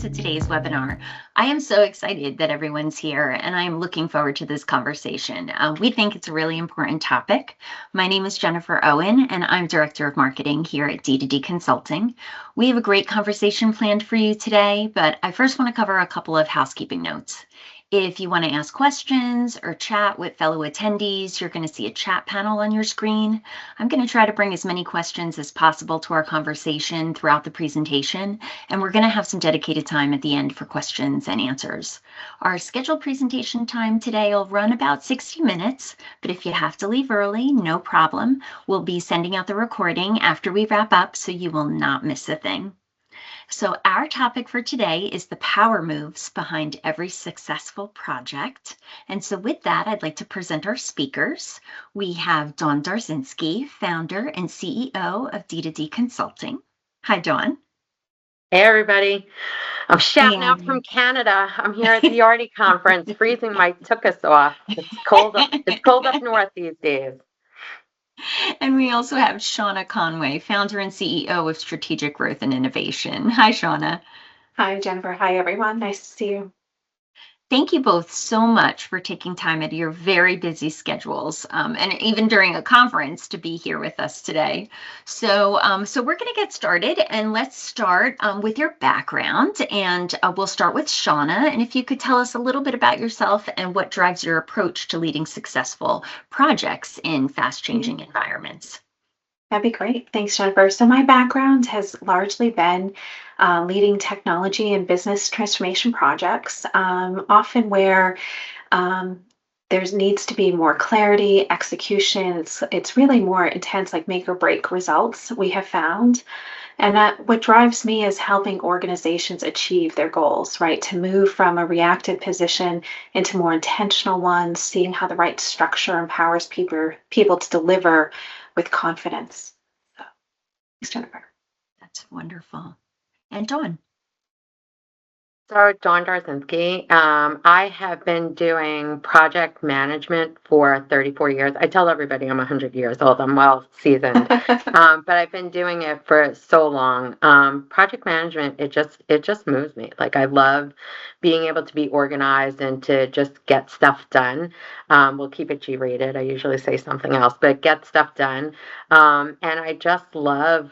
to today's webinar. I am so excited that everyone's here, and I am looking forward to this conversation. We think it's a really important topic. My name is Jennifer Owen, and I'm Director of Marketing here at D2D Consulting. We have a great conversation planned for you today, but I first want to cover a couple of housekeeping notes. If you want to ask questions or chat with fellow attendees, you're going to see a chat panel on your screen. I'm going to try to bring as many questions as possible to our conversation throughout the presentation, and we're going to have some dedicated time at the end for questions and answers. Our scheduled presentation time today will run about 60 minutes, but if you have to leave early, no problem. We'll be sending out the recording after we wrap up, so you will not miss a thing. So our topic for today is the power moves behind every successful project. And so with that, I'd like to present our speakers. We have Dawn Dardzinski, founder and CEO of D2D Consulting. Hi, Dawn. Hey, everybody. I'm shouting out from Canada. I'm here at the Artie conference, freezing my tuchus off. It's cold up north these days. And we also have Shauna Conway, founder and CEO of Strategic Growth and Innovation. Hi, Shauna. Hi, Jennifer. Hi, everyone. Nice to see you. Thank you both so much for taking time out of your very busy schedules, and even during a conference to be here with us today. So we're going to get started, and let's start with your background, and we'll start with Shauna. And if you could tell us a little bit about yourself and what drives your approach to leading successful projects in fast-changing environments. That'd be great. Thanks, Jennifer. So my background has largely been leading technology and business transformation projects, often where there needs to be more clarity, execution. It's really more intense, like make or break results we have found. And that what drives me is helping organizations achieve their goals, right? To move from a reactive position into more intentional ones, seeing how the right structure empowers people to deliver with confidence. So, thanks, Jennifer. That's wonderful. And Dawn. So, Dawn Dardzinski. I have been doing project management for 34 years. I tell everybody I'm 100 years old. I'm well seasoned, but I've been doing it for so long. Project management, it just moves me. Like, I love being able to be organized and to just get stuff done. We'll keep it G-rated. I usually say something else, but get stuff done. And I just love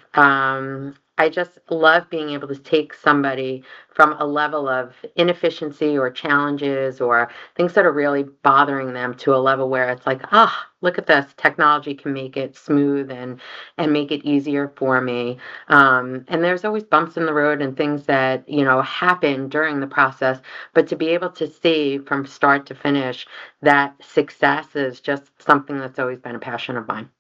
being able to take somebody from a level of inefficiency or challenges or things that are really bothering them to a level where it's like, look at this. Technology can make it smooth and make it easier for me. And there's always bumps in the road and things that, happen during the process. But to be able to see from start to finish that success is just something that's always been a passion of mine.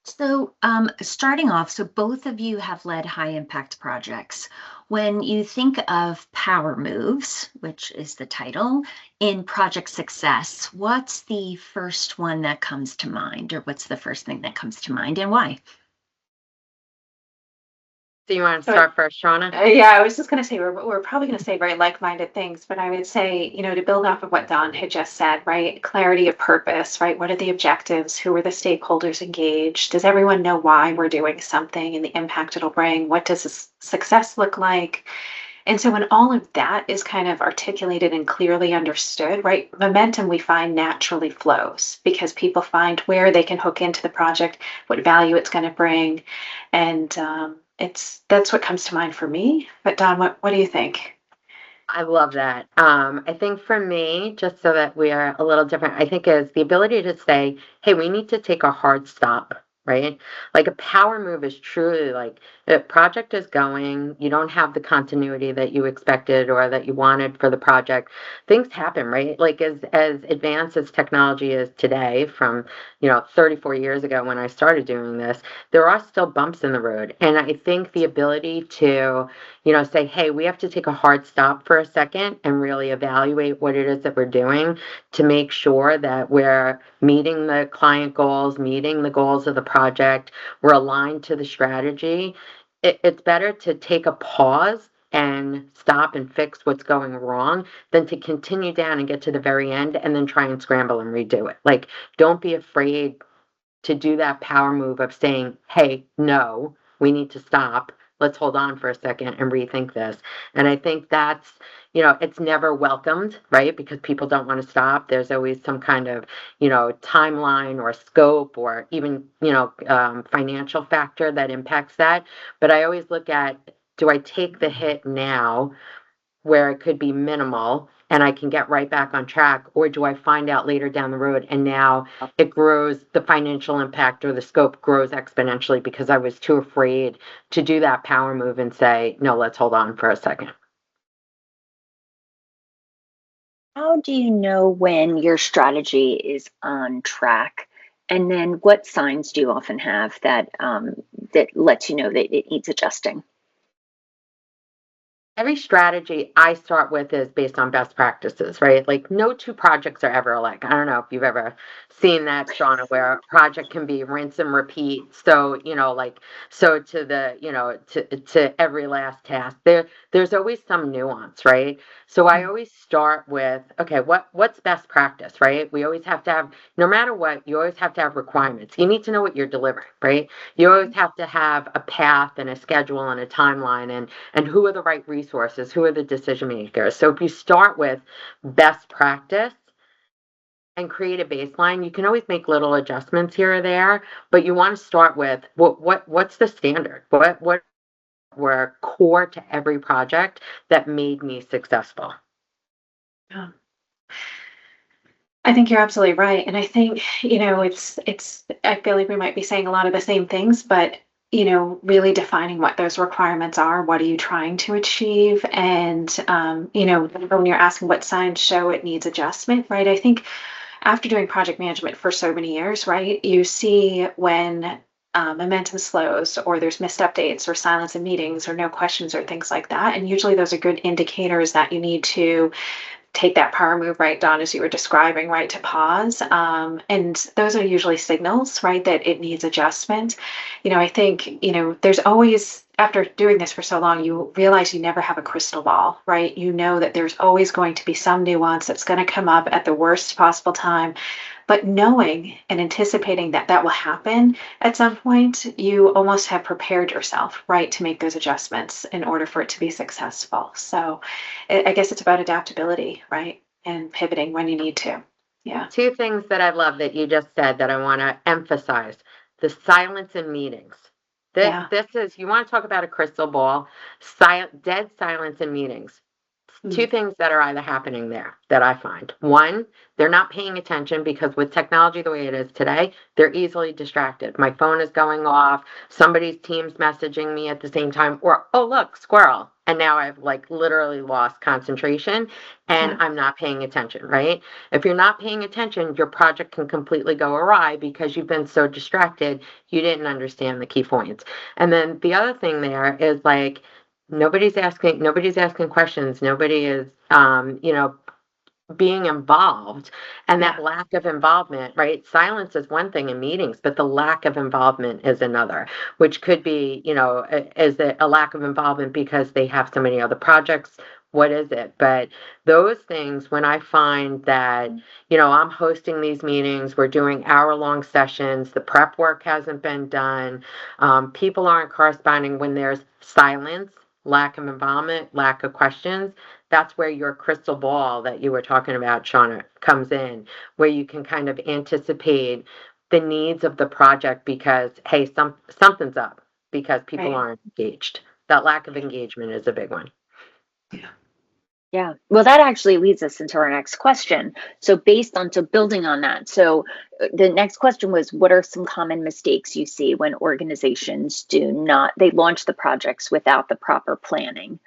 So starting off, so both of you have led high impact projects. When you think of power moves, which is the title, in project success, what's the first one that comes to mind, or what's the first thing that comes to mind, and why? Do you want to start first, Shauna? Yeah, I was just going to say we're probably going to say very like-minded things, but I would say, to build off of what Dawn had just said, right? Clarity of purpose, right? What are the objectives? Who are the stakeholders engaged? Does everyone know why we're doing something and the impact it'll bring? What does success look like? And so when all of that is kind of articulated and clearly understood, right, momentum we find naturally flows because people find where they can hook into the project, what value it's going to bring, and that's what comes to mind for me. But Dawn, what do you think? I love that. I think for me, just so that we are a little different, I think is the ability to say, hey, we need to take a hard stop, right? Like a power move is truly like the project is going, you don't have the continuity that you expected or that you wanted for the project. Things happen, right? Like as advanced as technology is today from, 34 years ago when I started doing this, there are still bumps in the road. And I think the ability to, say, hey, we have to take a hard stop for a second and really evaluate what it is that we're doing to make sure that we're meeting the client goals, meeting the goals of the project, we're aligned to the strategy. It's better to take a pause and stop and fix what's going wrong than to continue down and get to the very end and then try and scramble and redo it. Like, don't be afraid to do that power move of saying, hey, no, we need to stop. let's hold on for a second and rethink this. And I think that's, it's never welcomed, right? Because people don't want to stop. There's always some kind of, timeline or scope or even, financial factor that impacts that. But I always look at, do I take the hit now where it could be minimal and I can get right back on track? Or do I find out later down the road and now it grows, the financial impact or the scope grows exponentially because I was too afraid to do that power move and say, no, let's hold on for a second. How do you know when your strategy is on track? And then what signs do you often have that that lets you know that it needs adjusting? Every strategy I start with is based on best practices, right? Like no two projects are ever alike. I don't know if you've ever seen that, Shauna, where a project can be rinse and repeat. So, so to the, to every last task, there's always some nuance, right? So I always start with, okay, what's best practice, right? We always have to have, no matter what, you always have to have requirements. You need to know what you're delivering, right? You always have to have a path and a schedule and a timeline and who are the right resources, who are the decision makers. So if you start with best practice and create a baseline, you can always make little adjustments here or there, but you want to start with what's the standard? What were core to every project that made me successful? Yeah. I think you're absolutely right. And I think, I feel like we might be saying a lot of the same things, but, really defining what those requirements are. What are you trying to achieve? And, when you're asking what signs show it needs adjustment, right? I think after doing project management for so many years, right, you see when momentum slows or there's missed updates or silence in meetings or no questions or things like that. And usually those are good indicators that you need to take that power move, right, Don, as you were describing, right, to pause. And those are usually signals, right, that it needs adjustment. I think, there's always, after doing this for so long, you realize you never have a crystal ball, right? You know that there's always going to be some nuance that's going to come up at the worst possible time. But knowing and anticipating that that will happen at some point, you almost have prepared yourself, right, to make those adjustments in order for it to be successful. So I guess it's about adaptability, right? And pivoting when you need to. Yeah. Two things that I love that you just said that I want to emphasize: the silence in meetings. Yeah. This is, you want to talk about a crystal ball, dead silence in meetings. Two Mm. things that are either happening there that I find. One, they're not paying attention because with technology the way it is today, they're easily distracted. My phone is going off, somebody's team's messaging me at the same time, or, oh, look, squirrel. And now I've like literally lost concentration and Yeah. I'm not paying attention, right? If you're not paying attention, your project can completely go awry because you've been so distracted, you didn't understand the key points. And then the other thing there is like, nobody's asking questions. Nobody is, being involved. And that Yeah. lack of involvement, right? Silence is one thing in meetings, but the lack of involvement is another, which could be, is it a lack of involvement because they have so many other projects? What is it? But those things, when I find that, I'm hosting these meetings, we're doing hour-long sessions, the prep work hasn't been done, people aren't corresponding, when there's silence, lack of involvement, lack of questions, that's where your crystal ball that you were talking about, Shauna, comes in, where you can kind of anticipate the needs of the project because, hey, something's up because people Right. aren't engaged. That lack of engagement is a big one. Yeah. Yeah. Well, that actually leads us into our next question. So, building on that, the next question was, what are some common mistakes you see when organizations they launch the projects without the proper planning?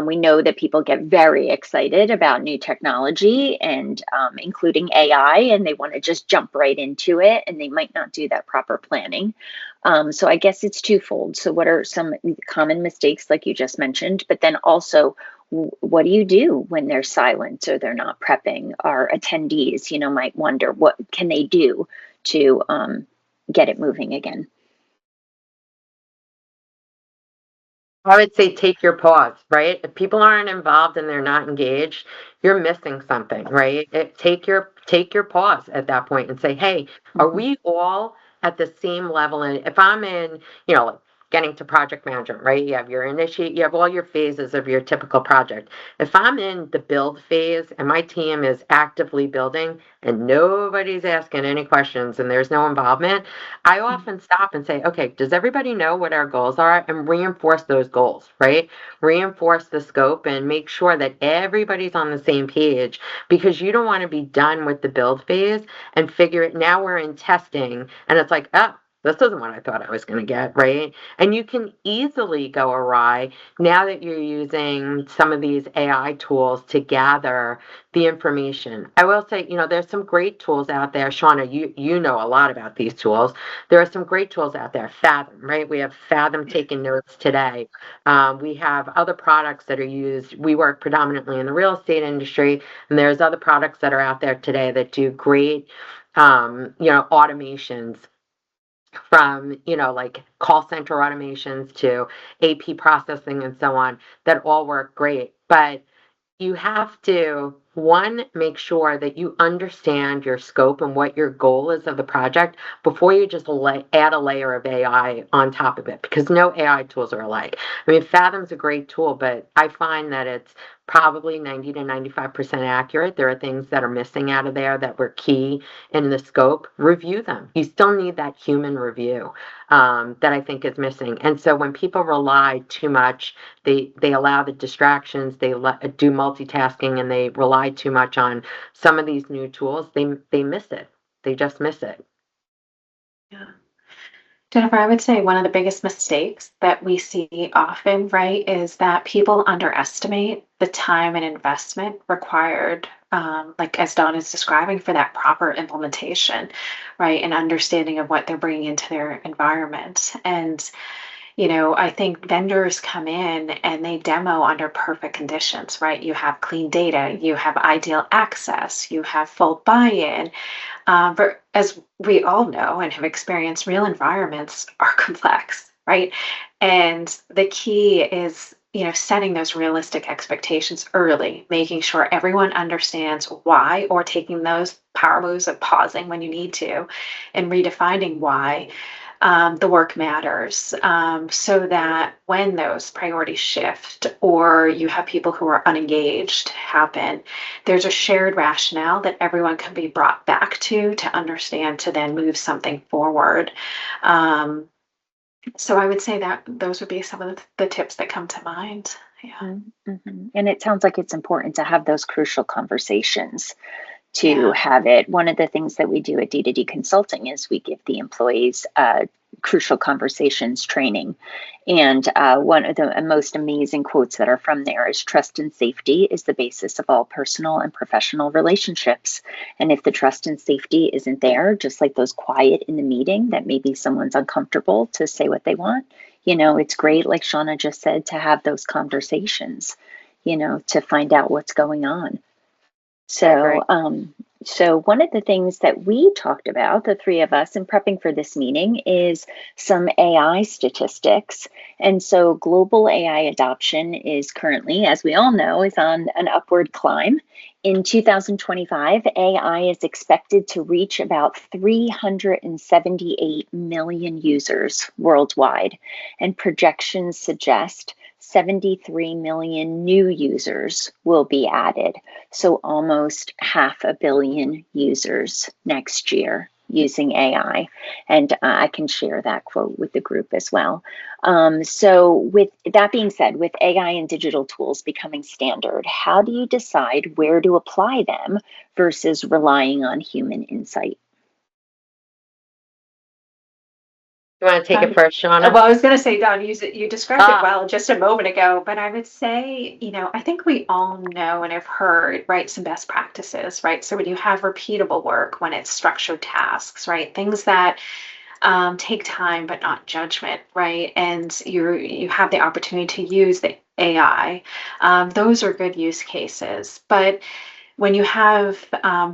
We know that people get very excited about new technology and including AI, and they want to just jump right into it, and they might not do that proper planning. So, I guess it's twofold. So, what are some common mistakes, like you just mentioned, but then also, what do you do when they're silent or they're not prepping? Our attendees, might wonder what can they do to get it moving again. I would say take your pause, right? If people aren't involved and they're not engaged, you're missing something, right? Take your pause at that point and say, hey, are Mhm. we all at the same level? And if I'm in, you know, getting to project management, right? You have your initiate, you have all your phases of your typical project. If I'm in the build phase and my team is actively building and nobody's asking any questions and there's no involvement, I often stop and say, okay, does everybody know what our goals are? And reinforce those goals, right? Reinforce the scope and make sure that everybody's on the same page, because you don't want to be done with the build phase and figure it. Now we're in testing and it's like, oh, this isn't what I thought I was going to get, right? And you can easily go awry now that you're using some of these AI tools to gather the information. I will say, there's some great tools out there. Shauna, you know a lot about these tools. There are some great tools out there. Fathom, right? We have Fathom taking notes today. We have other products that are used. We work predominantly in the real estate industry, and there's other products that are out there today that do great, automations, from, like call center automations to AP processing and so on, that all work great. But you have to, one, make sure that you understand your scope and what your goal is of the project before you just add a layer of AI on top of it, because no AI tools are alike. I mean, Fathom's a great tool, but I find that it's probably 90 to 95% accurate. There are things that are missing out of there that were key in the scope. Review them. You still need that human review that I think is missing. And so when people rely too much, they allow the distractions, they do multitasking, and they rely too much on some of these new tools, they miss it. They just miss it. Yeah. Jennifer, I would say one of the biggest mistakes that we see often, right, is that people underestimate the time and investment required, like as Dawn is describing, for that proper implementation, right, and understanding of what they're bringing into their environment. And I think vendors come in and they demo under perfect conditions, right? You have clean data, you have ideal access, you have full buy-in. But as we all know and have experienced, real environments are complex, right? And the key is, setting those realistic expectations early, making sure everyone understands why, or taking those power moves of pausing when you need to and redefining why the work matters, so that when those priorities shift or you have people who are unengaged happen, there's a shared rationale that everyone can be brought back to understand, to then move something forward. So I would say that those would be some of the tips that come to mind. Yeah. Mm-hmm. And it sounds like it's important to have those crucial conversations to Yeah. have it. One of the things that we do at D2D Consulting is we give the employees crucial conversations training. And one of the most amazing quotes that are from there is, trust and safety is the basis of all personal and professional relationships. And if the trust and safety isn't there, just like those quiet in the meeting that maybe someone's uncomfortable to say what they want, it's great, like Shauna just said, to have those conversations, to find out what's going on. So, so one of the things that we talked about, the three of us, in prepping for this meeting is some AI statistics. And so global AI adoption is currently, as we all know, is on an upward climb. In 2025, AI is expected to reach about 378 million users worldwide, and projections suggest 73 million new users will be added. So almost 500 million users next year using AI. And I can share that quote with the group as well. So with that being said, with AI and digital tools becoming standard, how do you decide where to apply them versus relying on human insight? You want to take it first, Shauna? Well, I was going to say, Don, you described it well just a moment ago, but I would say, I think we all know and have heard, right, some best practices, right? So when you have repeatable work, when it's structured tasks, right, things that take time but not judgment, right, and you have the opportunity to use the AI, those are good use cases. But when you have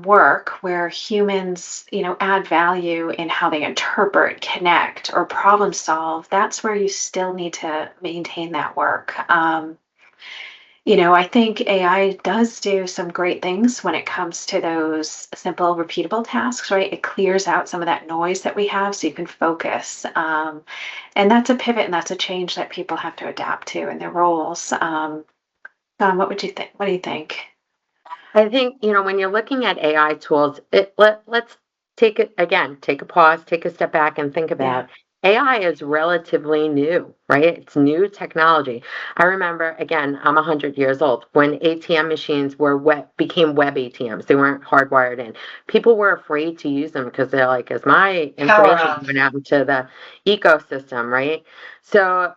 work where humans, add value in how they interpret, connect, or problem solve, that's where you still need to maintain that work. I think AI does do some great things when it comes to those simple, repeatable tasks, right? It clears out some of that noise that we have so you can focus. And that's a pivot and that's a change that people have to adapt to in their roles. Don, what would you think? What do you think? I think, when you're looking at AI tools, let's take a pause, take a step back and think Yeah. about AI is relatively new, right? It's new technology. I remember, again, I'm 100 years old, when ATM machines became web ATMs. They weren't hardwired in. People were afraid to use them because they're like, is my information going out into the ecosystem, right? So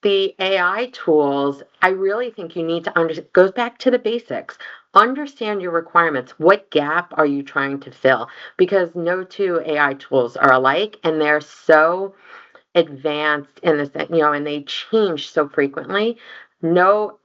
the AI tools, I really think you need to understand, goes back to the basics. Understand your requirements. What gap are you trying to fill? Because no two AI tools are alike, and they're so advanced in this, and they change so frequently. Know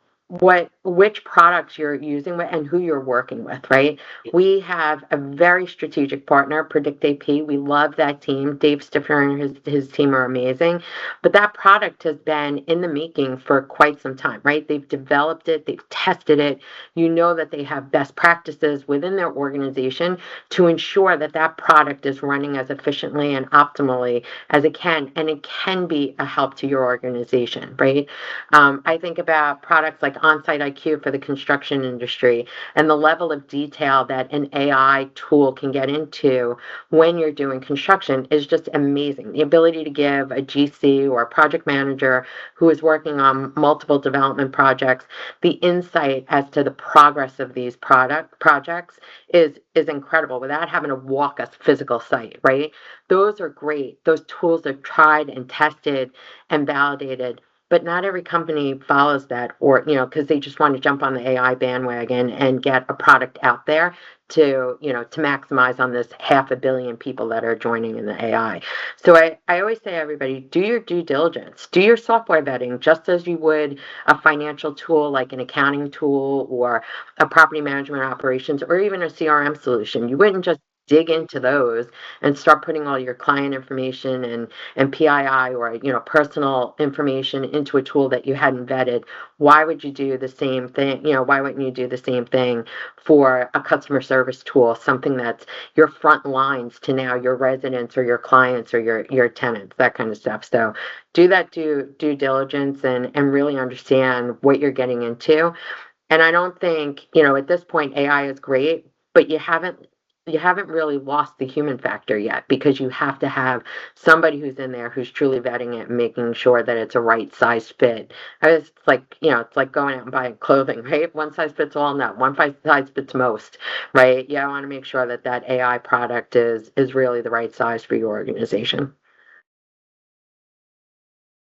which products you're using and who you're working with, right? We have a very strategic partner, Predict AP. We love that team. Dave Stiffer and his team are amazing. But that product has been in the making for quite some time, right? They've developed it, they've tested it. You know that they have best practices within their organization to ensure that that product is running as efficiently and optimally as it can, and it can be a help to your organization, right? I think about products like Onsite IQ for the construction industry and the level of detail that an AI tool can get into when you're doing construction is just amazing. The ability to give a GC or a project manager who is working on multiple development projects the insight as to the progress of these projects is incredible without having to walk a physical site, right? Those are great. Those tools are tried and tested and validated, but not every company follows that, or, because they just want to jump on the AI bandwagon and get a product out there to maximize on this 500,000,000 people that are joining in the AI. So I always say, everybody, do your due diligence, do your software vetting, just as you would a financial tool like an accounting tool or a property management operations or even a CRM solution. You wouldn't just dig into those and start putting all your client information and PII or personal information into a tool that you hadn't vetted. Why would you do the same thing? Why wouldn't you do the same thing for a customer service tool, something that's your front lines to now your residents or your clients or your tenants, that kind of stuff. So do that due diligence and really understand what you're getting into. And I don't think, at this point AI is great, but you haven't really lost the human factor yet, because you have to have somebody who's in there who's truly vetting it and making sure that it's a right size fit. It's like, it's like going out and buying clothing, right? One size fits all, no. One size fits most, right? You want to make sure that that AI product is really the right size for your organization.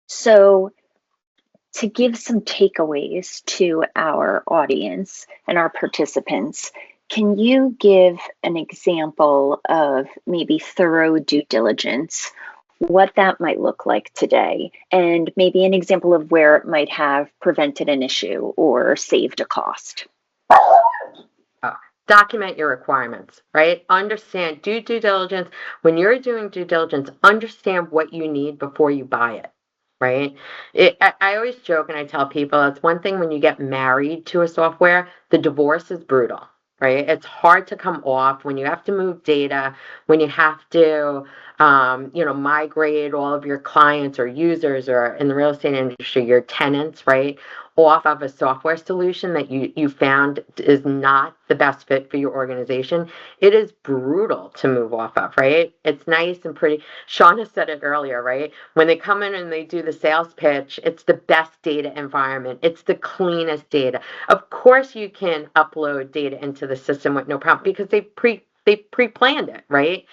So, to give some takeaways to our audience and our participants, can you give an example of maybe thorough due diligence, what that might look like today, and maybe an example of where it might have prevented an issue or saved a cost? Document your requirements, right? Understand, do due diligence. When you're doing due diligence, understand what you need before you buy it, right? I always joke and I tell people it's one thing when you get married to a software, the divorce is brutal, right? It's hard to come off when you have to move data, when you have to, migrate all of your clients or users, or in the real estate industry, your tenants, right? Off of a software solution that you found is not the best fit for your organization. It is brutal to move off of, right? It's nice and pretty. Shauna said it earlier, right? When they come in and they do the sales pitch, it's the best data environment. It's the cleanest data. Of course you can upload data into the system with no problem, because they pre-planned it, right?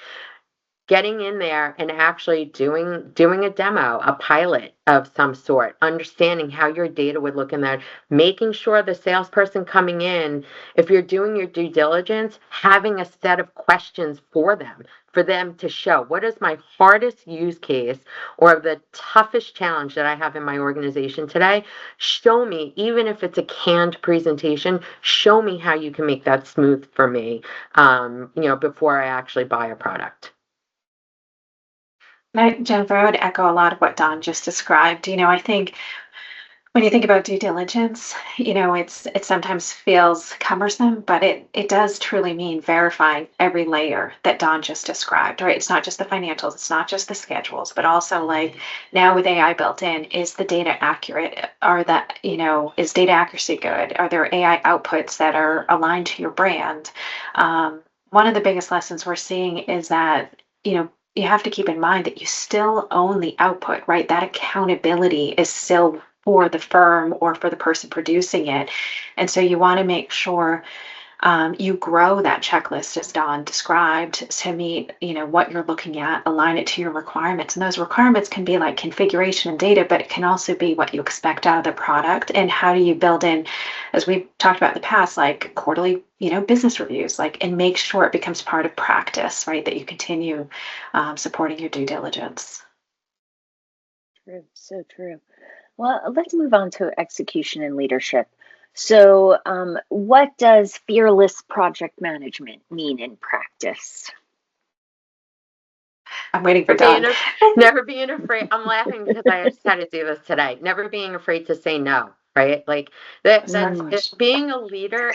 Getting in there and actually doing a demo, a pilot of some sort, understanding how your data would look in there, making sure the salesperson coming in, if you're doing your due diligence, having a set of questions for them to show what is my hardest use case or the toughest challenge that I have in my organization today. Show me, even if it's a canned presentation, show me how you can make that smooth for me, before I actually buy a product. Jennifer, I would echo a lot of what Don just described. I think When you think about due diligence, it sometimes feels cumbersome, but it does truly mean verifying every layer that Don just described, right? It's not just the financials, it's not just the schedules, but also like now with AI built in, is the data accurate? Is data accuracy good? Are there AI outputs that are aligned to your brand? One of the biggest lessons we're seeing is that, you have to keep in mind that you still own the output, right? That accountability is still for the firm or for the person producing it. And so you want to make sure you grow that checklist as Don described to meet, what you're looking at, align it to your requirements. And those requirements can be like configuration and data, but it can also be what you expect out of the product and how do you build in, as we've talked about in the past, like quarterly, business reviews, like, and make sure it becomes part of practice, right? That you continue supporting your due diligence. True, so true. Well, let's move on to execution and leadership. So, what does fearless project management mean in practice? I'm waiting for Being Don. never being afraid. I'm laughing because I just had to do this today. Never being afraid to say no, right? Like being a leader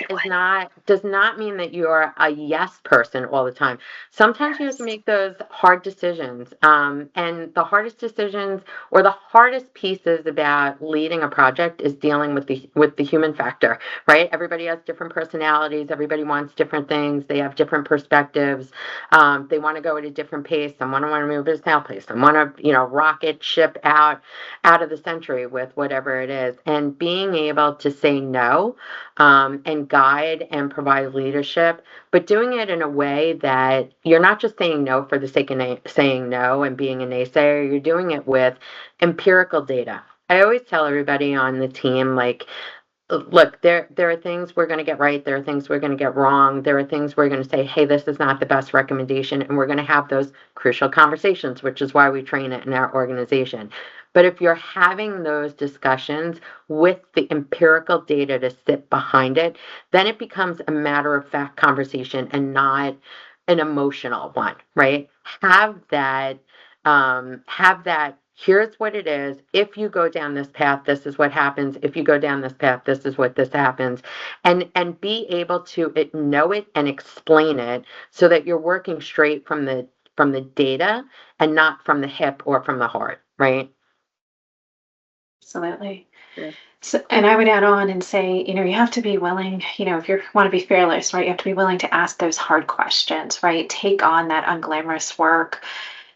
does not mean that you're a yes person all the time. Sometimes you have to make those hard decisions. And the hardest decisions or the hardest pieces about leading a project is dealing with the human factor, right? Everybody has different personalities, everybody wants different things, they have different perspectives. They want to go at a different pace. Someone want to move at a snail pace. Some want to, rocket ship out of the century with whatever it is. And being able to say no, and guide and provide leadership, but doing it in a way that you're not just saying no for the sake of saying no and being a naysayer. You're doing it with empirical data. I always tell everybody on the team, like, look, there are things we're going to get right. There are things we're going to get wrong. There are things we're going to say, hey, this is not the best recommendation. And we're going to have those crucial conversations, which is why we train it in our organization. But if you're having those discussions with the empirical data to sit behind it, then it becomes a matter of fact conversation and not an emotional one, right? Have that, here's what it is. If you go down this path, this is what happens. If you go down this path, this is what this happens. And be able to know it and explain it so that you're working straight from the data and not from the hip or from the heart, right? Absolutely. Yeah. So, and I would add on and say, you have to be willing, if you want to be fearless, right, you have to be willing to ask those hard questions, right? Take on that unglamorous work,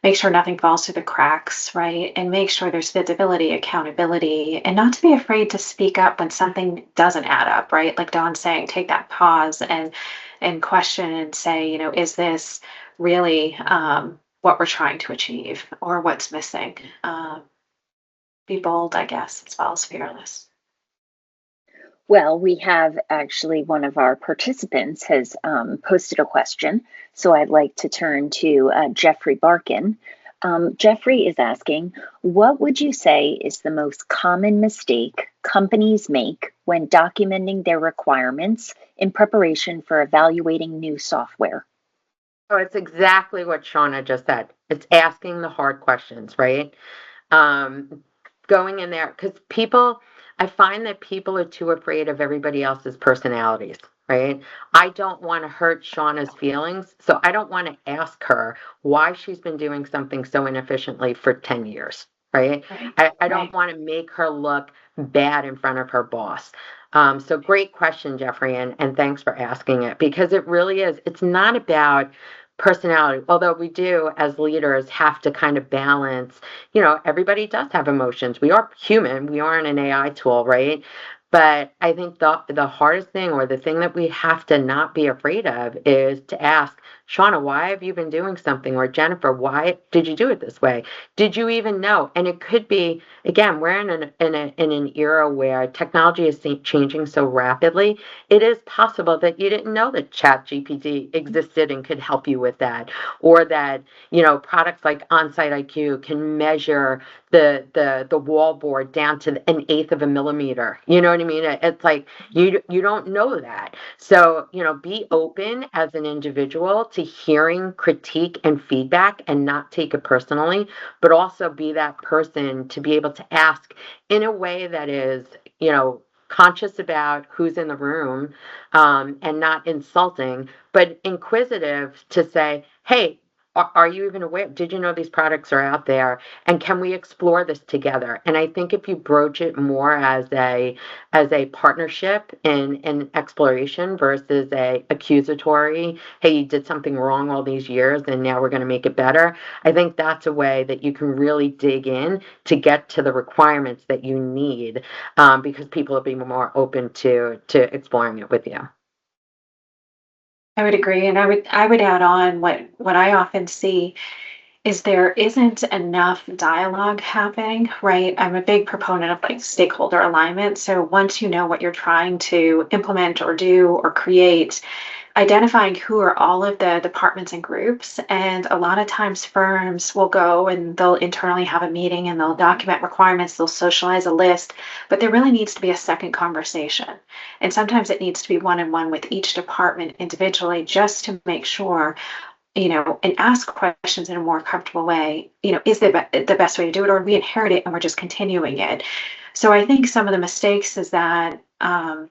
make sure nothing falls through the cracks, right? And make sure there's visibility, accountability, and not to be afraid to speak up when something doesn't add up, right? Like Don's saying, take that pause and question and say, is this really what we're trying to achieve or what's missing? Be bold, I guess, as well as fearless. Well, we have actually one of our participants has posted a question. So I'd like to turn to Jeffrey Barkin. Jeffrey is asking, what would you say is the most common mistake companies make when documenting their requirements in preparation for evaluating new software? Oh, it's exactly what Shauna just said. It's asking the hard questions, right? Going in there, because I find that people are too afraid of everybody else's personalities, right? I don't want to hurt Shauna's feelings, so I don't want to ask her why she's been doing something so inefficiently for 10 years, right? I don't want to make her look bad in front of her boss. So great question, Jeffrey, and thanks for asking it, because it really is. It's not about personality, although we do as leaders have to kind of balance, everybody does have emotions. We are human, we aren't an AI tool, right? But I think the hardest thing, or the thing that we have to not be afraid of, is to ask, Shauna, why have you been doing something? Or Jennifer, why did you do it this way? Did you even know? And it could be, again, we're in an era where technology is changing so rapidly. It is possible that you didn't know that ChatGPT existed and could help you with that, or that products like Onsite IQ can measure the wall board down to an eighth of a millimeter. You know what I I mean? It's like you don't know that. So, be open as an individual to hearing critique and feedback and not take it personally, but also be that person to be able to ask in a way that is, conscious about who's in the room, and not insulting, but inquisitive to say, hey, are you even aware? Did you know these products are out there? And can we explore this together? And I think if you broach it more as a partnership in exploration versus a accusatory, hey, you did something wrong all these years and now we're going to make it better. I think that's a way that you can really dig in to get to the requirements that you need, because people will be more open to exploring it with you. I would agree, and I would add on what I often see is there isn't enough dialogue happening, right? I'm a big proponent of like stakeholder alignment. So once you know what you're trying to implement or do or create, identifying who are all of the departments and groups. And a lot of times firms will go and they'll internally have a meeting and they'll document requirements, they'll socialize a list, but there really needs to be a second conversation. And sometimes it needs to be one-on-one with each department individually just to make sure, and ask questions in a more comfortable way. Is the best way to do it, or we inherit it and we're just continuing it? So I think some of the mistakes is that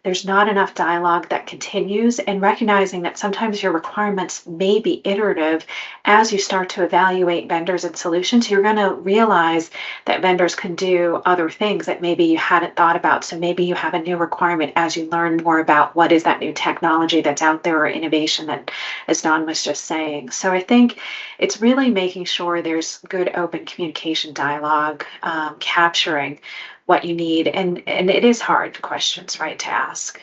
there's not enough dialogue that continues, and recognizing that sometimes your requirements may be iterative as you start to evaluate vendors and solutions. You're going to realize that vendors can do other things that maybe you hadn't thought about. So maybe you have a new requirement as you learn more about what is that new technology that's out there or innovation that, as Don was just saying. So I think it's really making sure there's good open communication dialogue, capturing what you need, and it is hard questions, right, to ask.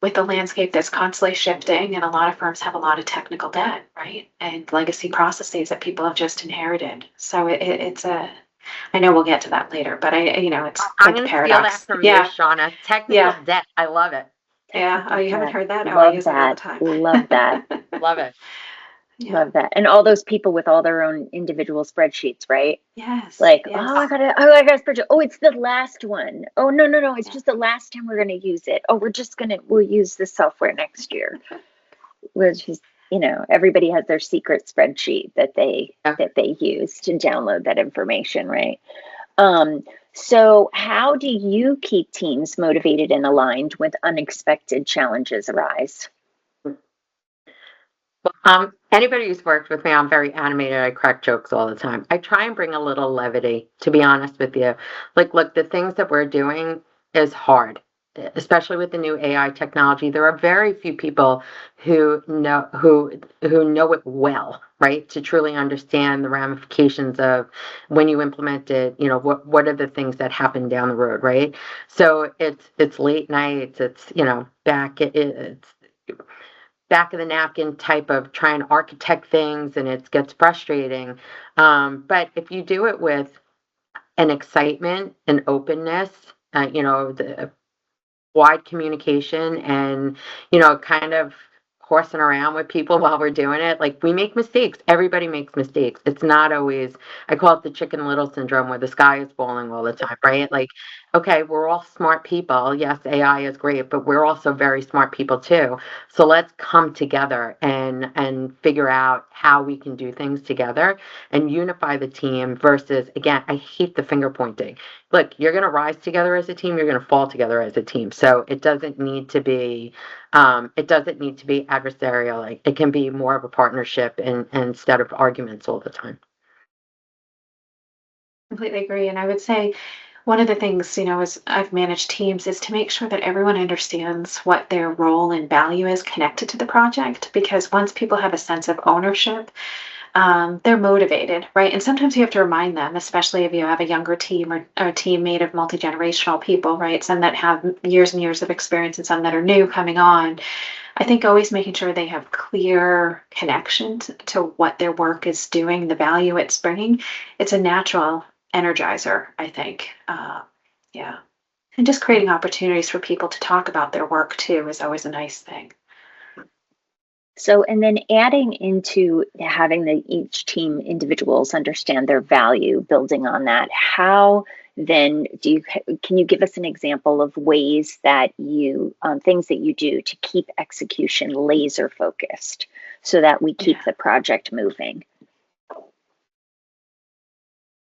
With the landscape that's constantly shifting, and a lot of firms have a lot of technical debt, right, and legacy processes that people have just inherited. So it's a. I know we'll get to that later, but it's I'm quite the going to steal that paradox. from you, Yeah, Shauna. Technical yeah, debt. I love it. yeah. Oh, Technical you haven't debt. heard that? Oh, I Love use it all the that. time. Love that. Love it. Yeah. Love that. And all those people with all their own individual spreadsheets, right? Yes. Like, Yes. oh, I got a spreadsheet. Oh, it's the last one. Oh, no. It's just the last time we're going to use it. Oh, we'll use this software next year. Which is, everybody has their secret spreadsheet that they Yeah. use to download that information, right? So how do you keep teams motivated and aligned when unexpected challenges arise? Anybody who's worked with me, I'm very animated. I crack jokes all the time. I try and bring a little levity, to be honest with you. Like, look, the things that we're doing is hard, especially with the new AI technology. There are very few people who know it well, right? To truly understand the ramifications of when you implement it. What are the things that happen down the road, right? So it's late nights. It's back of the napkin type of trying to architect things, and it gets frustrating. But if you do it with an excitement and openness, the wide communication, and kind of horsing around with people while we're doing it, like, we make mistakes. Everybody makes mistakes. It's not always, I call it the Chicken Little syndrome, where the sky is falling all the time, right? Like, okay, we're all smart people. Yes, AI is great, but we're also very smart people too. So let's come together and figure out how we can do things together and unify the team versus, again, I hate the finger pointing. Look, you're going to rise together as a team, you're going to fall together as a team. So it doesn't need to be adversarial. Like, it can be more of a partnership and instead of arguments all the time. Completely agree. And I would say one of the things, as I've managed teams, is to make sure that everyone understands what their role and value is connected to the project. Because once people have a sense of ownership, they're motivated, right? And sometimes you have to remind them, especially if you have a younger team or a team made of multi-generational people, right? Some that have years and years of experience and some that are new coming on. I think always making sure they have clear connections to what their work is doing, the value it's bringing. It's a natural energizer, I think. Yeah. And just creating opportunities for people to talk about their work too is always a nice thing. So, and then adding into having each team individuals understand their value, building on that, how then can you give us an example of ways that things that you do to keep execution laser focused so that we keep the project moving?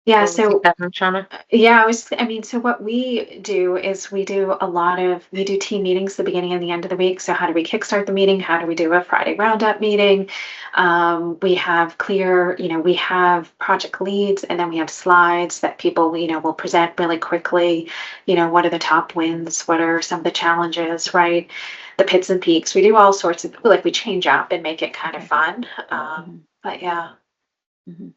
Yeah, Can you so take that one, Shauna? yeah, so what we do is we do team meetings the beginning and the end of the week. So how do we kickstart the meeting? How do we do a Friday roundup meeting? We have we have project leads, and then we have slides that people, will present really quickly. What are the top wins? What are some of the challenges, right? The pits and peaks. We do all sorts of, like, we change up and make it kind of fun. But yeah. Mhm.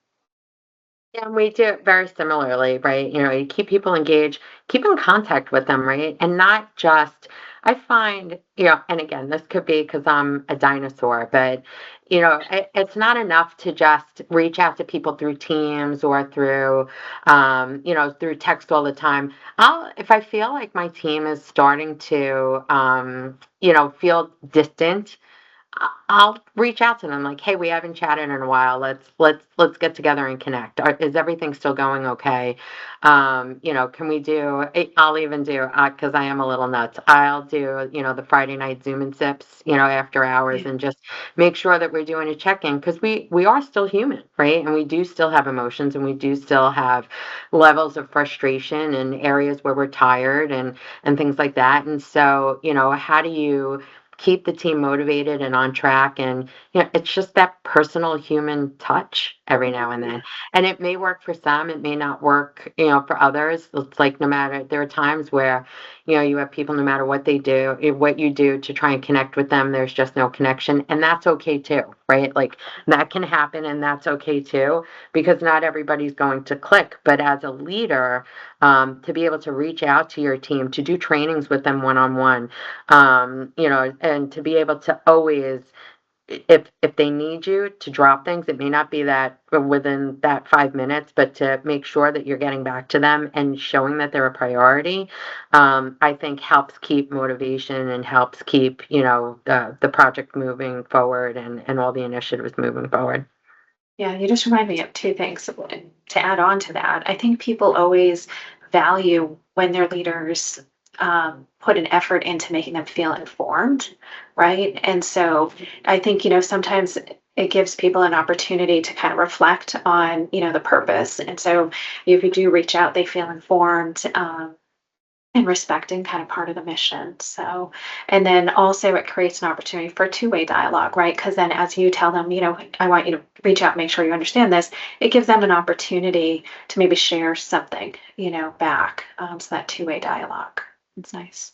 Yeah, and we do it very similarly, right? You keep people engaged, keep in contact with them, right? And not just, I find, and again, this could be because I'm a dinosaur, but, it's not enough to just reach out to people through Teams or through text all the time. If I feel like my team is starting to, feel distant, I'll reach out to them like, hey, we haven't chatted in a while. Let's get together and connect. Is everything still going okay? Can we do? I'll even do because I am a little nuts. I'll do the Friday night Zoom and sips after hours and just make sure that we're doing a check in because we are still human, right? And we do still have emotions and we do still have levels of frustration and areas where we're tired and things like that. And so how do you keep the team motivated and on track? And it's just that personal human touch every now and then. And it may work for some, it may not work for others. It's like, no matter, there are times where you have people, no matter what they do, what you do to try and connect with them, there's just no connection, and that's okay too, right? Like, that can happen, and that's okay too, because not everybody's going to click. But as a leader, to be able to reach out to your team, to do trainings with them one-on-one, and to be able to always, if they need you to drop things, it may not be that within that 5 minutes, but to make sure that you're getting back to them and showing that they're a priority, I think helps keep motivation and helps keep, the project moving forward and all the initiatives moving forward. Yeah, you just remind me of two things to add on to that. I think people always value when their leaders put an effort into making them feel informed, right? And so I think, sometimes it gives people an opportunity to kind of reflect on, the purpose. And so if you do reach out, they feel informed. And respecting kind of part of the mission. So, and then also it creates an opportunity for two-way dialogue, right? Because then as you tell them, I want you to reach out, make sure you understand this, it gives them an opportunity to maybe share something, back. So that two-way dialogue. It's nice.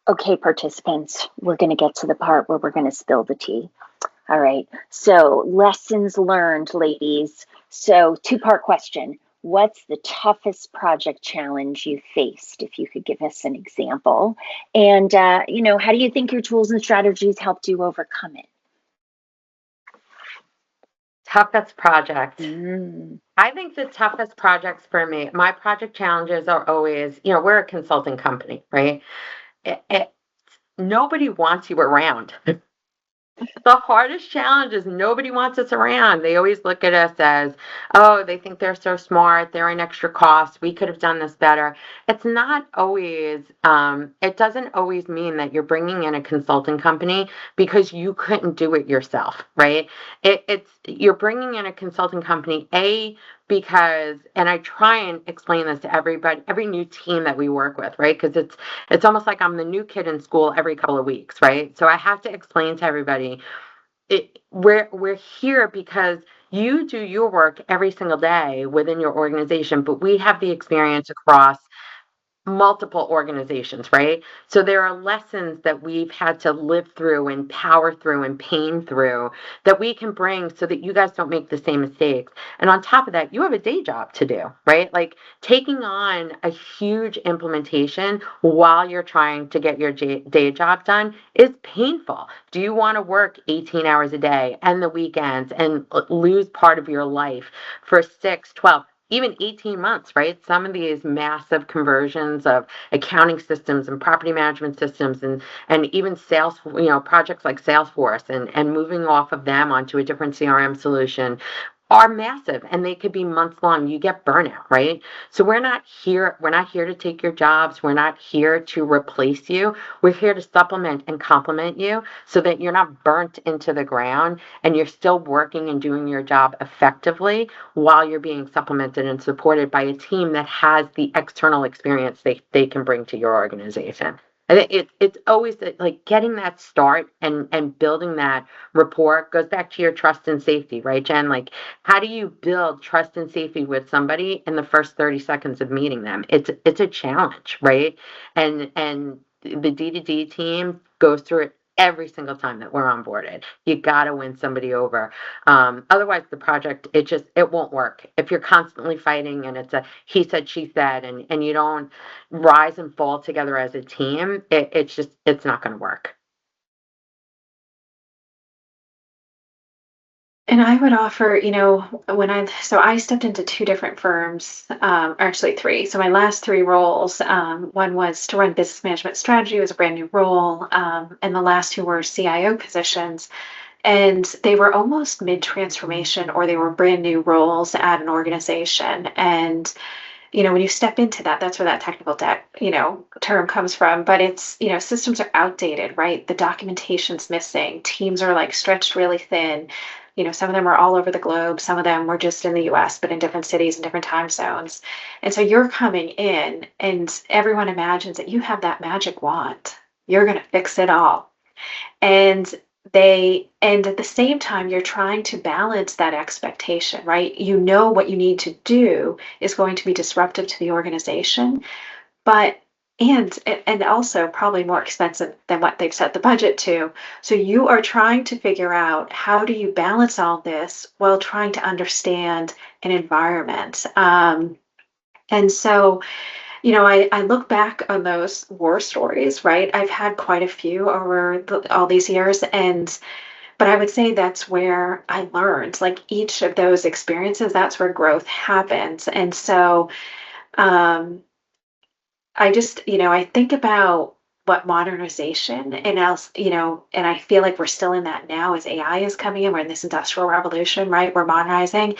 Okay, participants, we're going to get to the part where we're going to spill the tea. All right. So, lessons learned, ladies. So, two-part question. What's the toughest project challenge you faced? If you could give us an example. And, how do you think your tools and strategies helped you overcome it? Toughest project. I think the toughest projects for me, my project challenges are always, we're a consulting company, right? Nobody wants you around. The hardest challenge is nobody wants us around. They always look at us as, oh, they think they're so smart. They're an extra cost. We could have done this better. It's not always, it doesn't always mean that you're bringing in a consulting company because you couldn't do it yourself, right? You're bringing in a consulting company, because, and I try and explain this to everybody, every new team that we work with, right? Because it's almost like I'm the new kid in school every couple of weeks, right? So I have to explain to everybody, we're here because you do your work every single day within your organization, but we have the experience across multiple organizations, right? So there are lessons that we've had to live through and power through and pain through that we can bring so that you guys don't make the same mistakes. And on top of that, you have a day job to do, right? Like, taking on a huge implementation while you're trying to get your day job done is painful. Do you want to work 18 hours a day and the weekends and lose part of your life for 6, 12, even 18 months, right? Some of these massive conversions of accounting systems and property management systems and even sales, projects like Salesforce and moving off of them onto a different CRM solution are massive and they could be months long. You get burnout, right? So we're not here to take your jobs. We're not here to replace you. We're here to supplement and complement you so that you're not burnt into the ground and you're still working and doing your job effectively while you're being supplemented and supported by a team that has the external experience they can bring to your organization. I think it's always like getting that start and building that rapport goes back to your trust and safety, right, Jen? Like, how do you build trust and safety with somebody in the first 30 seconds of meeting them? It's a challenge, right? And the D2D team goes through it every single time that we're onboarded. You got to win somebody over. Otherwise, the project, it won't work. If you're constantly fighting and it's a he said, she said, and you don't rise and fall together as a team, it's not going to work. And I would offer, so I stepped into two different firms, or actually three. So my last three roles, one was to run business management strategy, it was a brand new role, and the last two were CIO positions. And they were almost mid transformation or they were brand new roles at an organization. And when you step into that, that's where that technical debt, term comes from. But it's, systems are outdated, right? The documentation's missing. Teams are like stretched really thin. Some of them are all over the globe. Some of them were just in the US, but in different cities and different time zones. And so you're coming in and everyone imagines that you have that magic wand. You're going to fix it all. And and at the same time you're trying to balance that expectation, right? What you need to do is going to be disruptive to the organization, but and also probably more expensive than what they've set the budget to. So you are trying to figure out, how do you balance all this while trying to understand an environment. And so I look back on those war stories, right? I've had quite a few over all these years, but I would say that's where I learned. Like, each of those experiences, that's where growth happens. And so, um, I just, I think about what modernization and else, and I feel like we're still in that now as AI is coming in. We're in this industrial revolution, right? We're modernizing.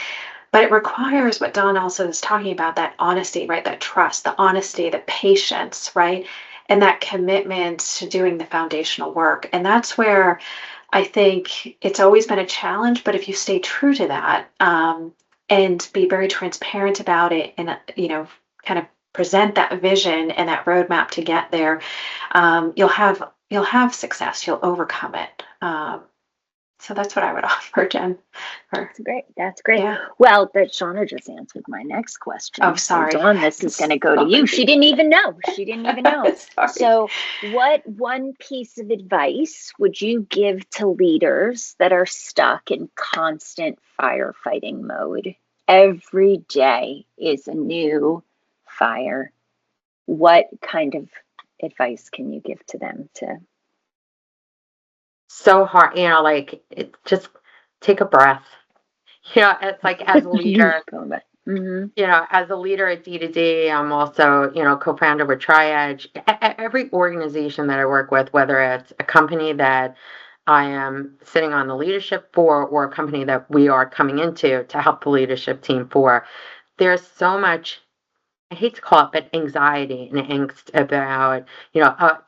But it requires what Don also is talking about, that honesty, right? That trust, the honesty, the patience, right? And that commitment to doing the foundational work. And that's where I think it's always been a challenge. But if you stay true to that, and be very transparent about it, and, kind of present that vision and that roadmap to get there, you'll have success. You'll overcome it. So that's what I would offer, Jen. That's great. That's great. Yeah. Well, but Shauna just answered my next question. Oh, sorry. So Dawn, this is going to go to you. She didn't even know. She didn't even know. Sorry. So what one piece of advice would you give to leaders that are stuck in constant firefighting mode? Every day is a new fire. What kind of advice can you give to them to? So hard, just take a breath. It's like, as a leader, Mm-hmm. as a leader at D2D, I'm also, co-founder with Triage. Every organization that I work with, whether it's a company that I am sitting on the leadership for or a company that we are coming into to help the leadership team for, there's so much, I hate to call it, but anxiety and angst about,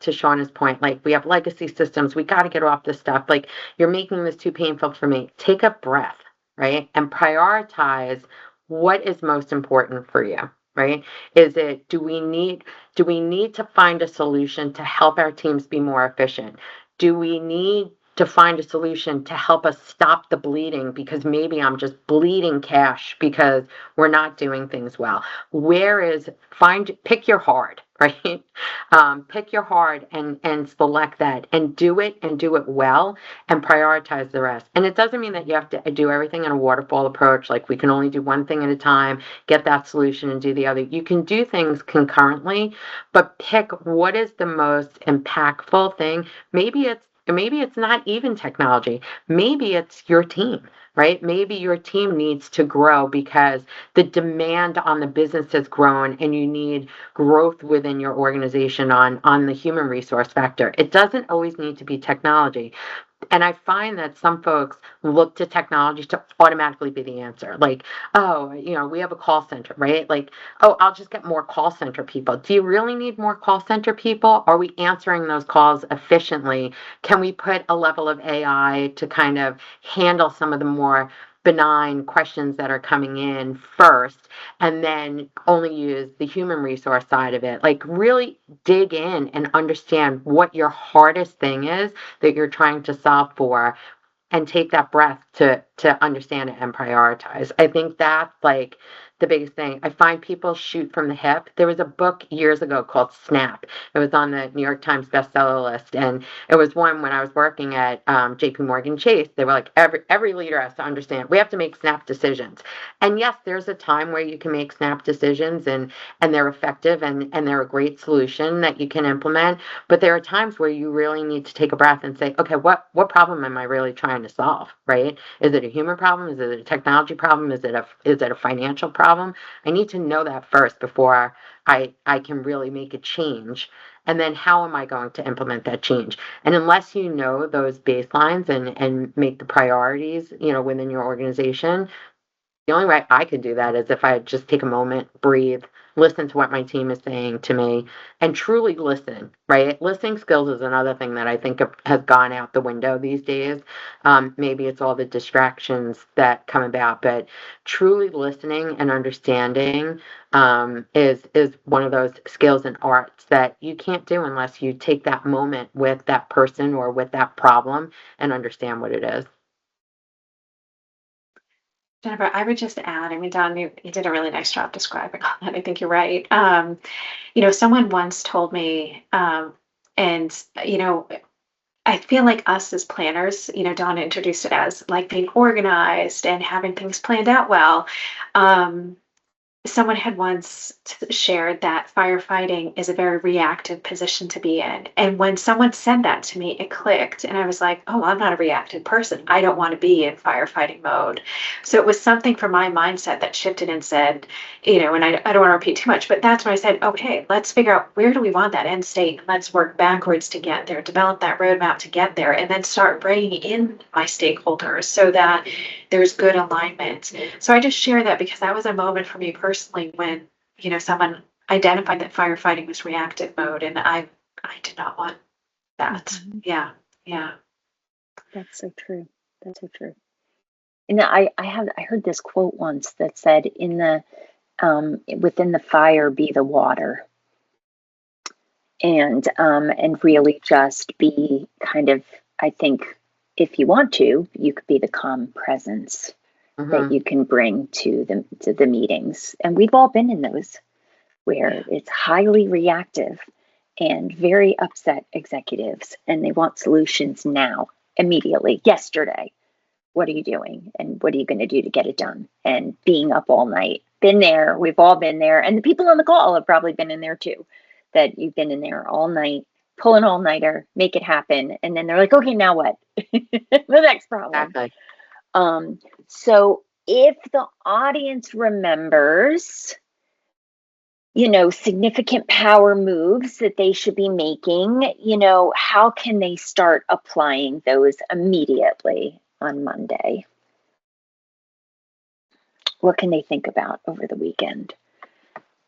to Shauna's point, like, we have legacy systems. We got to get off this stuff. Like, you're making this too painful for me. Take a breath, right? And prioritize what is most important for you, right? Do we need to find a solution to help our teams be more efficient? Do we need to find a solution to help us stop the bleeding, because maybe I'm just bleeding cash because we're not doing things well? Pick your hard, right? Pick your hard and select that and do it well and prioritize the rest. And it doesn't mean that you have to do everything in a waterfall approach. Like, we can only do one thing at a time, get that solution and do the other. You can do things concurrently, but pick what is the most impactful thing. Maybe it's not even technology. Maybe it's your team, right? Maybe your team needs to grow because the demand on the business has grown and you need growth within your organization on the human resource factor. It doesn't always need to be technology. And I find that some folks look to technology to automatically be the answer. Like, oh, we have a call center, right? Like, oh, I'll just get more call center people. Do you really need more call center people? Are we answering those calls efficiently? Can we put a level of AI to kind of handle some of the more benign questions that are coming in first, and then only use the human resource side of it? Like, really dig in and understand what your hardest thing is that you're trying to solve for, and take that breath to understand it and prioritize. I think that's like the biggest thing. I find people shoot from the hip. There was a book years ago called Snap. It was on the New York Times bestseller list, and it was one when I was working at J.P. Morgan Chase. They were like, every leader has to understand we have to make snap decisions. And yes, there's a time where you can make snap decisions, and they're effective, and they're a great solution that you can implement. But there are times where you really need to take a breath and say, okay, what problem am I really trying to solve, right? Is it a human problem? Is it a technology problem? Is it a financial problem? I need to know that first before I can really make a change. And then how am I going to implement that change? And unless you know those baselines and make the priorities, within your organization, the only way I could do that is if I just take a moment, breathe, listen to what my team is saying to me, and truly listen, right? Listening skills is another thing that I think has gone out the window these days. Maybe it's all the distractions that come about, but truly listening and understanding is one of those skills and arts that you can't do unless you take that moment with that person or with that problem and understand what it is. Jennifer, I would just add, I mean, Don, you did a really nice job describing all that. I think you're right. Someone once told me, and, I feel like us as planners, Don introduced it as like being organized and having things planned out well. Um, Someone had once shared that firefighting is a very reactive position to be in. And when someone said that to me, it clicked. And I was like, oh, I'm not a reactive person. I don't want to be in firefighting mode. So it was something for my mindset that shifted and said, and I don't want to repeat too much, but that's when I said, okay, let's figure out where do we want that end state? Let's work backwards to get there, develop that roadmap to get there, and then start bringing in my stakeholders so that there's good alignment. So I just share that because that was a moment for me personally when, someone identified that firefighting was reactive mode, and I did not want that. Yeah. Yeah. That's so true. That's so true. And I heard this quote once that said, "In the within the fire, be the water," and really just be kind of. I think if you want to, you could be the calm presence that you can bring to the meetings, and we've all been in those where it's highly reactive and very upset executives, and they want solutions now, immediately, yesterday. What are you doing? And what are you going to do to get it done? And being up all night. Been there. We've all been there. And the people on the call have probably been in there too, that you've been in there all night, pull an all-nighter, make it happen. And then they're like, okay, now what? The next problem. Exactly. So if the audience remembers, significant power moves that they should be making, how can they start applying those immediately on Monday? What can they think about over the weekend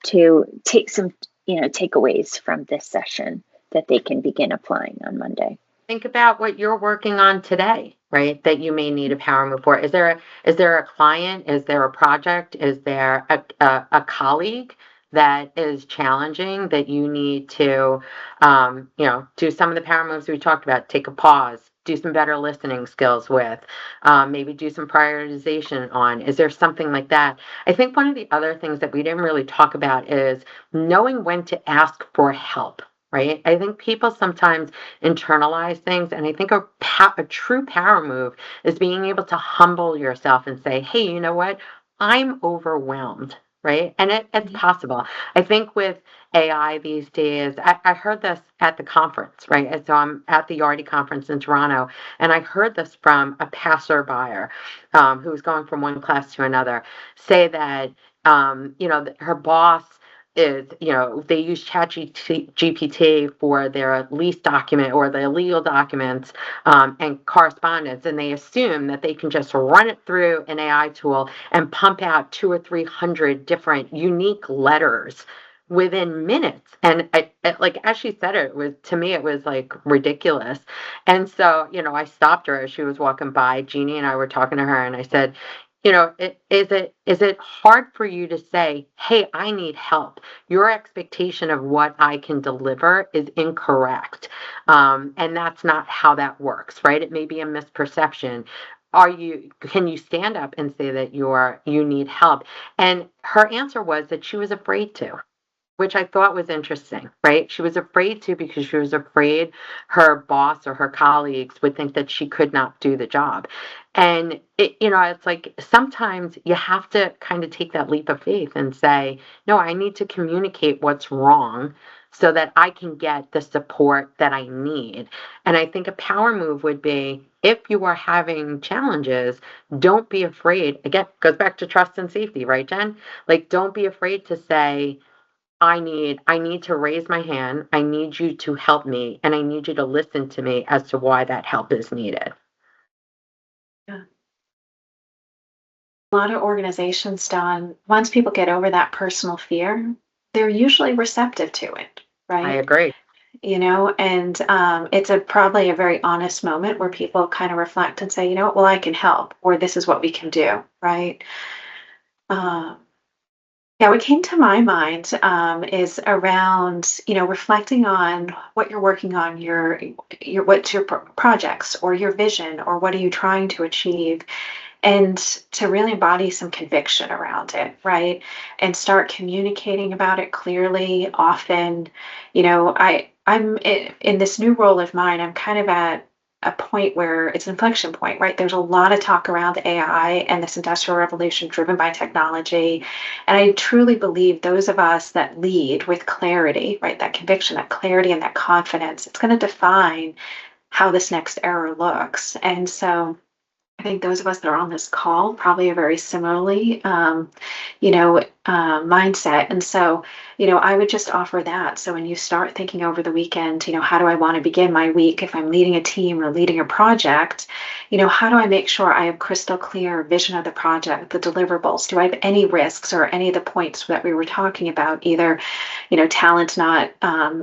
to take some, takeaways from this session that they can begin applying on Monday? Think about what you're working on today, right? That you may need a power move for. Is there a client? Is there a project? Is there a colleague that is challenging that you need to, do some of the power moves we talked about? Take a pause. Do some better listening skills with. Maybe do some prioritization on. Is there something like that? I think one of the other things that we didn't really talk about is knowing when to ask for help. Right? I think people sometimes internalize things, and I think a true power move is being able to humble yourself and say, hey, you know what? I'm overwhelmed, right? And it's possible. I think with AI these days, I heard this at the conference, right? And so I'm at the Yardi conference in Toronto, and I heard this from a passerby who was going from one class to another say that, her boss is, they use ChatGPT for their lease document or their legal documents and correspondence, and they assume that they can just run it through an AI tool and pump out 200 or 300 different unique letters within minutes. And like as she said it, was to me it was like ridiculous. And so, I stopped her as she was walking by. Jeannie and I were talking to her, and I said, is it hard for you to say, hey, I need help? Your expectation of what I can deliver is incorrect. And that's not how that works, right? It may be a misperception. Can you stand up and say that you need help? And her answer was that she was afraid to, which I thought was interesting, right? She was afraid to because she was afraid her boss or her colleagues would think that she could not do the job. And it's like sometimes you have to kind of take that leap of faith and say, no, I need to communicate what's wrong so that I can get the support that I need. And I think a power move would be, if you are having challenges, don't be afraid. Again, goes back to trust and safety, right, Jen? Like, don't be afraid to say, I need to raise my hand. I need you to help me, and I need you to listen to me as to why that help is needed. Yeah. A lot of organizations, Don, once people get over that personal fear, they're usually receptive to it, I right? agree. And it's probably a very honest moment where people kind of reflect and say, well, I can help, or this is what we can do, right? Um, Yeah, what came to my mind is around, reflecting on what you're working on, what's your projects or your vision, or what are you trying to achieve, and to really embody some conviction around it, right? And start communicating about it clearly, often. I'm in this new role of mine. I'm kind of at a point where it's an inflection point, right? There's a lot of talk around AI and this industrial revolution driven by technology. And I truly believe those of us that lead with clarity, right? That conviction, that clarity, and that confidence, it's going to define how this next era looks. And so I think those of us that are on this call probably are very similarly, mindset. And so, I would just offer that. So when you start thinking over the weekend, how do I want to begin my week if I'm leading a team or leading a project? How do I make sure I have crystal clear vision of the project, the deliverables? Do I have any risks or any of the points that we were talking about, either talent not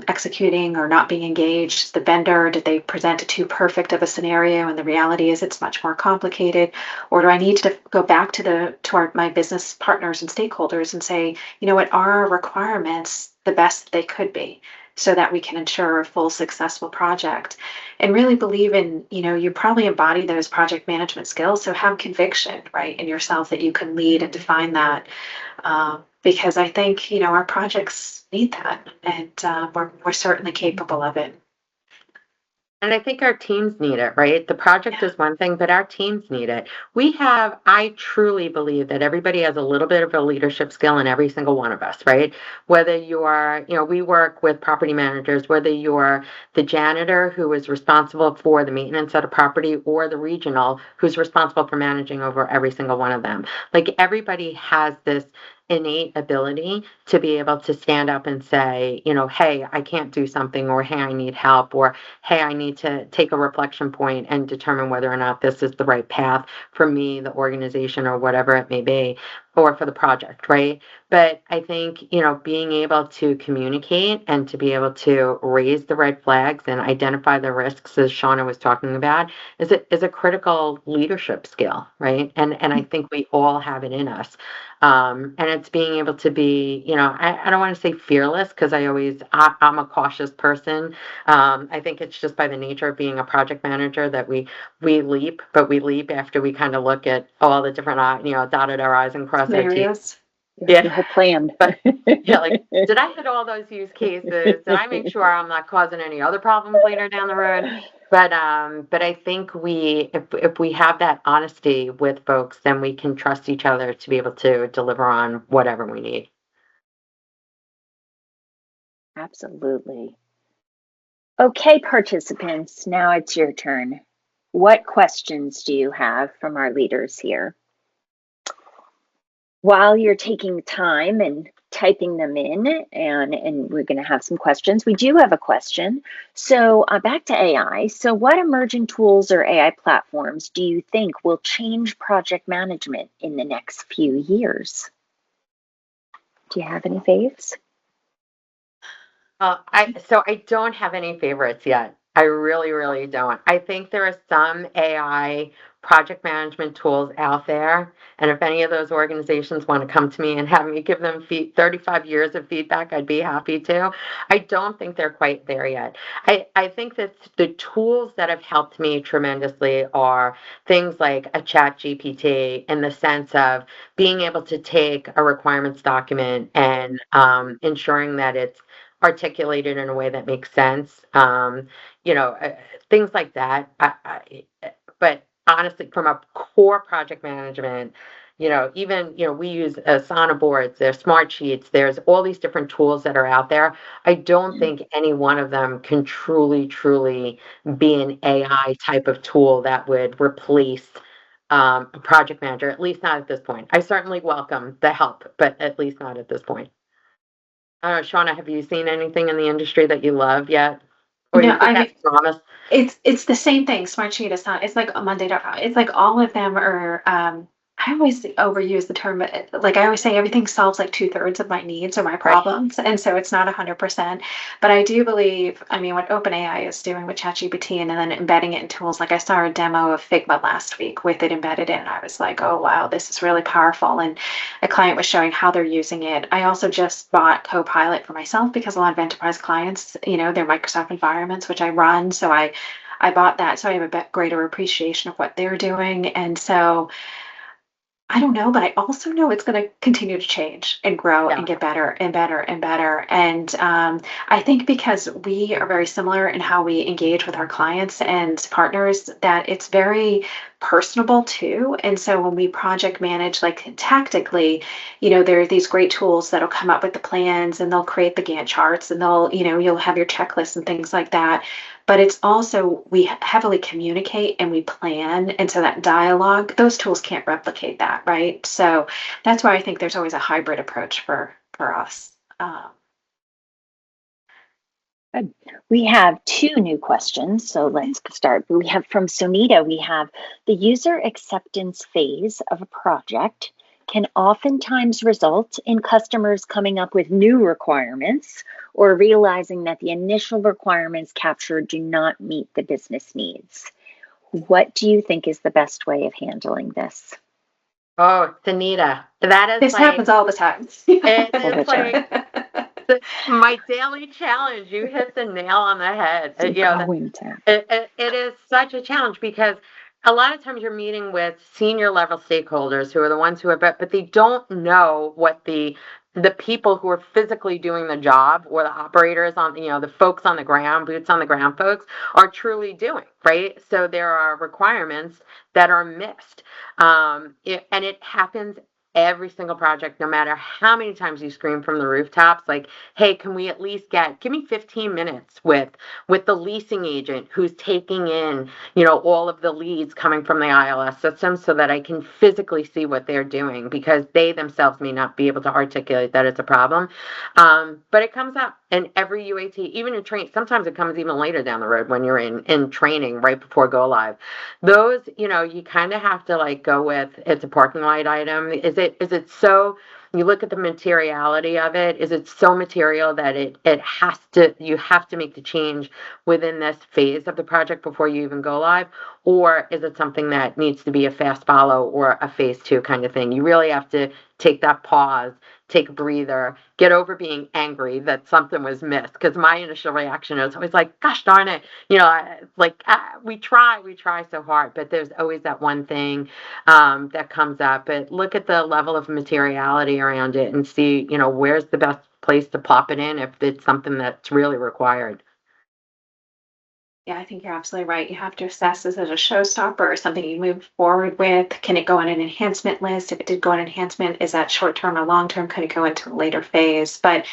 executing or not being engaged, the vendor, did they present too perfect of a scenario and the reality is it's much more complicated? Or do I need to go back to my business partners and stakeholders and say, what are our requirements the best they could be, so that we can ensure a full successful project? And really believe in, you probably embody those project management skills, so have conviction, right, in yourself that you can lead and define that. Because I think, our projects need that, and we're certainly capable of it. And I think our teams need it, right? The project Yeah. is one thing, but our teams need it. I truly believe that everybody has a little bit of a leadership skill in every single one of us, right? Whether you are, we work with property managers, whether you're the janitor who is responsible for the maintenance of the property, or the regional who's responsible for managing over every single one of them. Like, everybody has this innate ability to be able to stand up and say, hey, I can't do something, or hey, I need help, or hey, I need to take a reflection point and determine whether or not this is the right path for me, the organization, or whatever it may be, or for the project, right? But I think, being able to communicate and to be able to raise the red flags and identify the risks, as Shauna was talking about, is a critical leadership skill, right? And I think we all have it in us. And it's being able to be, I don't want to say fearless, because I'm a cautious person. I think it's just by the nature of being a project manager that we leap, but we leap after we kind of look at all the different, dotted our I's and cross our T's. Scenarios. Yeah. The whole plan. But yeah, like, did I hit all those use cases? Did I make sure I'm not causing any other problems later down the road? But I think if we have that honesty with folks, then we can trust each other to be able to deliver on whatever we need. Absolutely. Okay, participants, now it's your turn. What questions do you have from our leaders here? While you're taking time and typing them in, and we're going to have some questions. We do have a question. So back to AI. So what emerging tools or AI platforms do you think will change project management in the next few years? Do you have any faves? I don't have any favorites yet. I really, really don't. I think there are some AI project management tools out there, and if any of those organizations want to come to me and have me give them 35 years of feedback, I'd be happy to. I don't think they're quite there yet. I think that the tools that have helped me tremendously are things like a chat GPT, in the sense of being able to take a requirements document and ensuring that it's articulated in a way that makes sense. Things like that. But honestly, from a core project management, even, we use Asana boards, there's smart sheets, there's all these different tools that are out there. I don't think any one of them can truly, truly be an AI type of tool that would replace a project manager, at least not at this point. I certainly welcome the help, but at least not at this point. Shauna, have you seen anything in the industry that you love yet? Or No, you think that's promise? it's the same thing. Smartsheet is not. It's like a Monday.com. It's like all of them are. I always overuse the term, but like I always say, everything solves like 2/3 of my needs or my Right. problems, and so it's not 100%. But I do believe, I mean, what OpenAI is doing with ChatGPT and then embedding it in tools. Like I saw a demo of Figma last week with it embedded in. I was like, oh wow, this is really powerful. And a client was showing how they're using it. I also just bought Copilot for myself because a lot of enterprise clients, they're Microsoft environments, which I run. So I bought that, so I have a greater appreciation of what they're doing. And so I don't know, but I also know it's going to continue to change and grow Yeah. and get better and better and better. And I think because we are very similar in how we engage with our clients and partners, that it's very personable too. And so when we project manage, like tactically, there are these great tools that'll come up with the plans and they'll create the Gantt charts and you'll have your checklists and things like that. But it's also, we heavily communicate and we plan. And so that dialogue, those tools can't replicate that, right? So that's why I think there's always a hybrid approach for us. Good. We have two new questions, so let's start. We have from Sonita, we have the user acceptance phase of a project can oftentimes result in customers coming up with new requirements or realizing that the initial requirements captured do not meet the business needs. What do you think is the best way of handling this? Oh, Tanita, that is This like, happens all the time. it is like my daily challenge. You hit the nail on the head. It is such a challenge because a lot of times you're meeting with senior level stakeholders who are the ones who are, but they don't know what the people who are physically doing the job, or the operators on, the folks on the ground, boots on the ground folks, are truly doing, right? So there are requirements that are missed. And it happens every single project, no matter how many times you scream from the rooftops, like, hey, can we at least give me 15 minutes with the leasing agent who's taking in, all of the leads coming from the ILS system, so that I can physically see what they're doing, because they themselves may not be able to articulate that it's a problem. But it comes up in every UAT, even in training. Sometimes it comes even later down the road when you're in training right before go live. Those, you kind of have to like go with, it's a parking light item. Is it so, you look at the materiality of it, is it so material that you have to make the change within this phase of the project before you even go live? Or is it something that needs to be a fast follow or a phase 2 kind of thing? You really have to take that pause, take a breather, get over being angry that something was missed. Because my initial reaction is always like, gosh darn it, we try so hard, but there's always that one thing that comes up. But look at the level of materiality around it and see, where's the best place to plop it in if it's something that's really required. Yeah, I think you're absolutely right. You have to assess, is it a showstopper or something you move forward with? Can it go on an enhancement list? If it did go on enhancement, is that short term or long term? Could it go into a later phase? But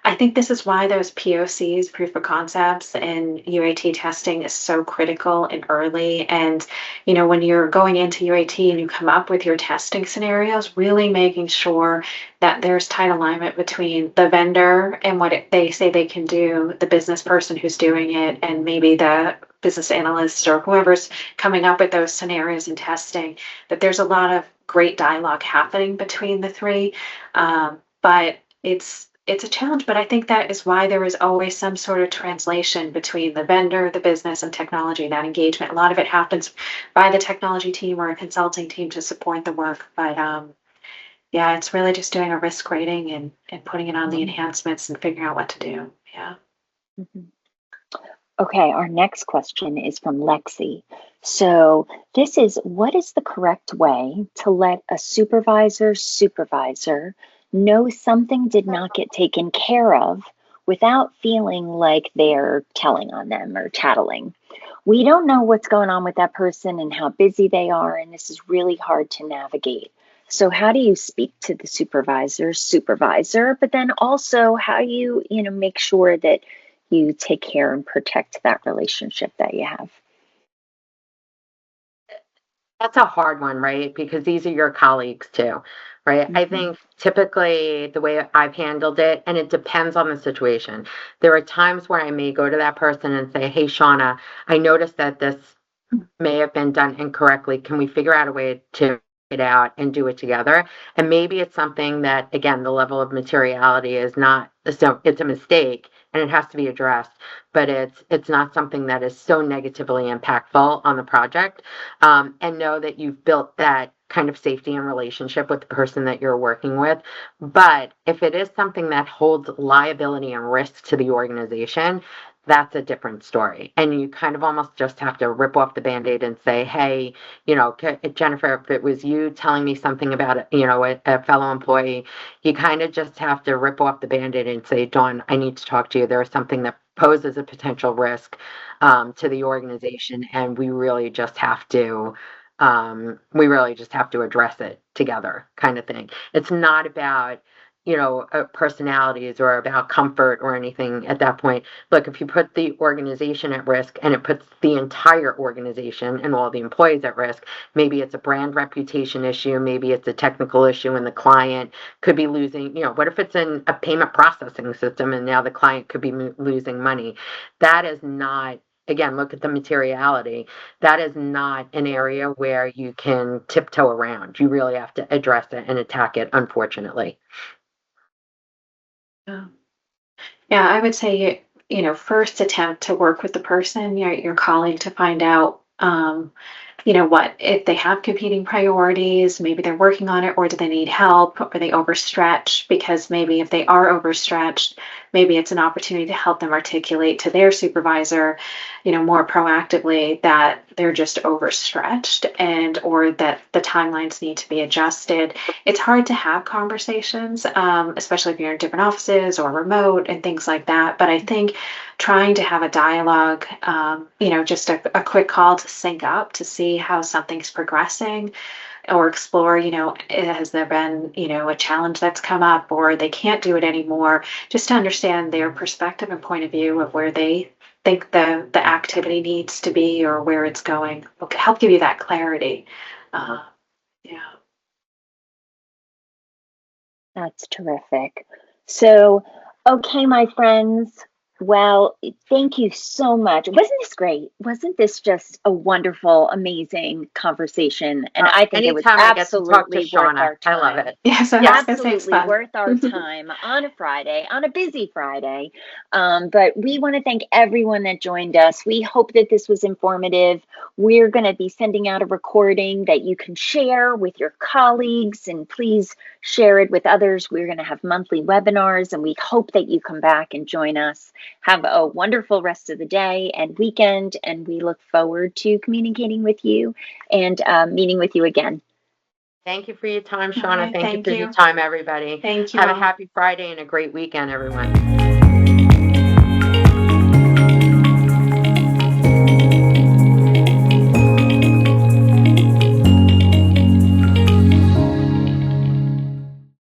I think this is why those POCs, proof of concepts, and UAT testing is so critical and early. And, when you're going into UAT and you come up with your testing scenarios, really making sure that there's tight alignment between the vendor and what they say they can do, the business person who's doing it, and maybe the business analyst or whoever's coming up with those scenarios and testing, that there's a lot of great dialogue happening between the three. But it's a challenge, but I think that is why there is always some sort of translation between the vendor, the business, and technology, that engagement. A lot of it happens by the technology team or a consulting team to support the work. But yeah, it's really just doing a risk rating and putting it on the enhancements and figuring out what to do. Yeah. Mhm. Okay, our next question is from Lexi. So this is, what is the correct way to let a supervisor know something did not get taken care of without feeling like they're telling on them or tattling? We don't know what's going on with that person and how busy they are, and this is really hard to navigate. So how do you speak to the supervisor, but then also how you make sure that you take care and protect that relationship that you have? That's a hard one, right? Because these are your colleagues too, right? I Mhm. think typically the way I've handled it, and it depends on the situation. There are times where I may go to that person and say, "Hey, Shauna, I noticed that this may have been done incorrectly. Can we figure out a way to it out and do it together?" And maybe it's something that, again, the level of materiality is not, so it's a mistake and it has to be addressed, but it's not something that is so negatively impactful on the project. And know that you've built that kind of safety and relationship with the person that you're working with. But if it is something that holds liability and risk to the organization, that's a different story. And you kind of almost just have to rip off the Band-Aid and say, "Hey, Jennifer, if it was you telling me something about a fellow employee," you kind of just have to rip off the Band-Aid and say, "Dawn, I need to talk to you. There is something that poses a potential risk to the organization, and we really just have to address it together," kind of thing. It's not about personalities or about comfort or anything at that point. Look, if you put the organization at risk and it puts the entire organization and all the employees at risk, maybe it's a brand reputation issue, maybe it's a technical issue, and the client could be losing, what if it's in a payment processing system and now the client could be losing money? That is not, again, look at the materiality. That is not an area where you can tiptoe around. You really have to address it and attack it, unfortunately. Yeah. Yeah, I would say, first attempt to work with the person, your colleague, to find out, what if they have competing priorities, maybe they're working on it, or do they need help? Are they overstretched? Because maybe if they are overstretched, maybe it's an opportunity to help them articulate to their supervisor, more proactively, that they're just overstretched, and or that the timelines need to be adjusted. It's hard to have conversations, especially if you're in different offices or remote and things like that. But I think trying to have a dialogue, just a quick call to sync up to see how something's progressing, or explore, has there been, a challenge that's come up, or they can't do it anymore, just to understand their perspective and point of view of where they think the activity needs to be or where it's going. Will help give you that clarity. Uh, yeah. That's terrific. So, okay, my friends. Well, thank you so much. Wasn't this great? Wasn't this just a wonderful, amazing conversation? And I think it was Anytime I get to talk to absolutely worth Shauna, our I love time. it. Yeah, so I was gonna say it's Absolutely fun. worth our time on a Friday, on a busy Friday. But we want to thank everyone that joined us. We hope that this was informative. We're going to be sending out a recording that you can share with your colleagues, and please share it with others. We're going to have monthly webinars, and we hope that you come back and join us. Have a wonderful rest of the day and weekend, and we look forward to communicating with you and meeting with you again. Thank you for your time, All Shauna. right, Thank you thank for your you. time, everybody. Thank you Have a all. happy Friday and a great weekend, everyone.